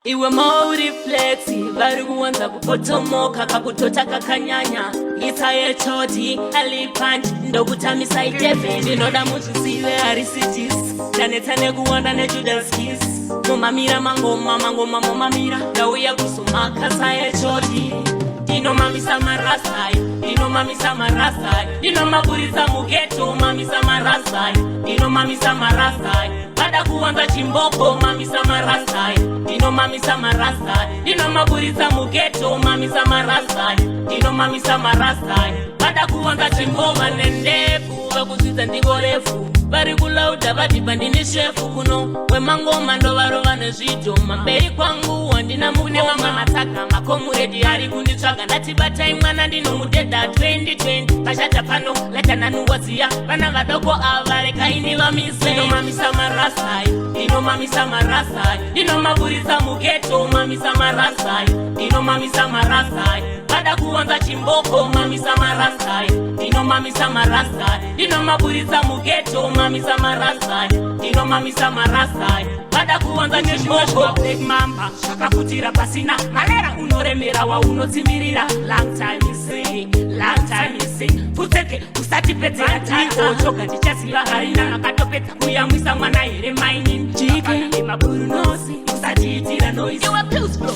Iwe mauri flexi, vari kuwanza kupotomoka kakutota kakanyanya. Ita yechoti, alipunch, ndokutamisa itepe. Ndinoda muzvisive harisitis, danetane kuwanda nejudas kiss. Mumamira mangoma mumamira, ndauya kusumaka sa yechoti. Dino mamisa marasai, dino mamisa marasai, dino maburiza mugeto mamisa marasai, dino mamisa marasai. Bada kuwanza chimboko mamisa marasai, dino mamisa marasai, dino maburiza mugeto mamisa marasai, dino mamisa marasai. Bada kuwanza chimboko nendefu, wakuzidza ndingorefu. Vari kulauda vadhibhandini shefu kuno wemangoma ndovarova nezvidhoma. Mberi kwangu wandina mukoma matsaka makomuredi ari kunditsvaga. Ndatibatai mwana ndinomudhedha 2020 pashata pano letananungoziya vana vadoko ava rekaini vamise. Ndinomamisa marasai, ndinomamisa marasai, ndinomaburitsa mugeto mamisa marasai, ndinomamisa marasai. Bada kuwanza chimboko mamisa marasai, ndinomamisa marasai, ndinomaburitsa mugeto mamisa marasai, ndinomamisa marasai. Bada kuwanza chimboko black mamba shakafutira pasina malera unoremera waunotsimirira. Long time missing, long time missing. Puteke usati pedzera tiko choka ndichasiva harina akatopedza kuyamwisa mwana here maini jike maburunosi usatiitira noise. Iwe pills bro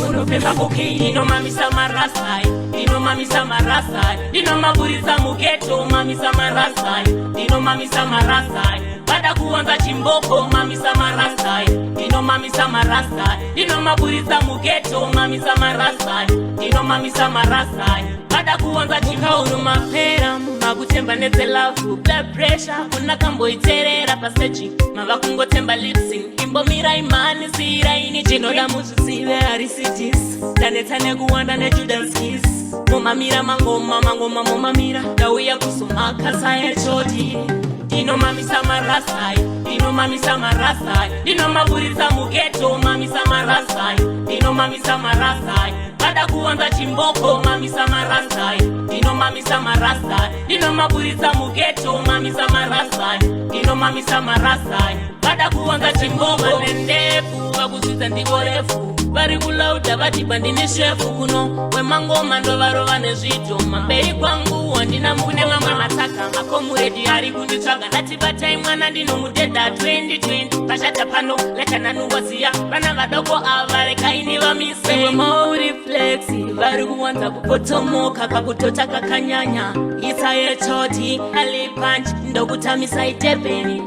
inopemba cocaine. Ndinomamisa marasai, ndinomamisa marasai, ndinomaburitsa mugeto mamisa marasai, ndinomamisa marasai. Bada kuwanza chimboko mamisa marasai, ndinomamisa marasai, ndinomaburitsa mugeto mamisa marasai, ndinomamisa marasai. Bada kuwanza chimboko mapera makutemba nedzelavu. Blood pressure kuna kamboiterera paseji mava kungotemba lipsing. Imbomira imani siiraini chinoda muzvisive harisitis. Danetsa nekuwanda nejudas kiss. Mumamira mangoma mumamira, ndauya kusumaka sayechoti. Ndinomamisa marasai, ndinomamisa marasai, ndinomaburitsa mugeto mamisa marasai, ndinomamisa marasai. Bada kuwanza chimboko mamisa marasai, ndinomamisa marasai, ndinomaburitsa mugeto mamisa marasai, ndinomamisa marasai. Bada kuwanza chimboko nendefu, wakuzidza ndingorefu. Vari kulauda vadhibhandini shefu kuno wemangoma ndovarova nezvidhoma. Mberi kwangu wandina mune mamwe matsaka makomuredi ari kunditsvaga. Ndatibatai mwana ndinomudhedha 2020 pashata pano letananungoziya vana vadoko ava rekaini vamise. Iwe mauri flexi, vari kuwanza kupotomoka kakutota kakanyanya. Ita yechoti alipunch ndokutamisa itepeni.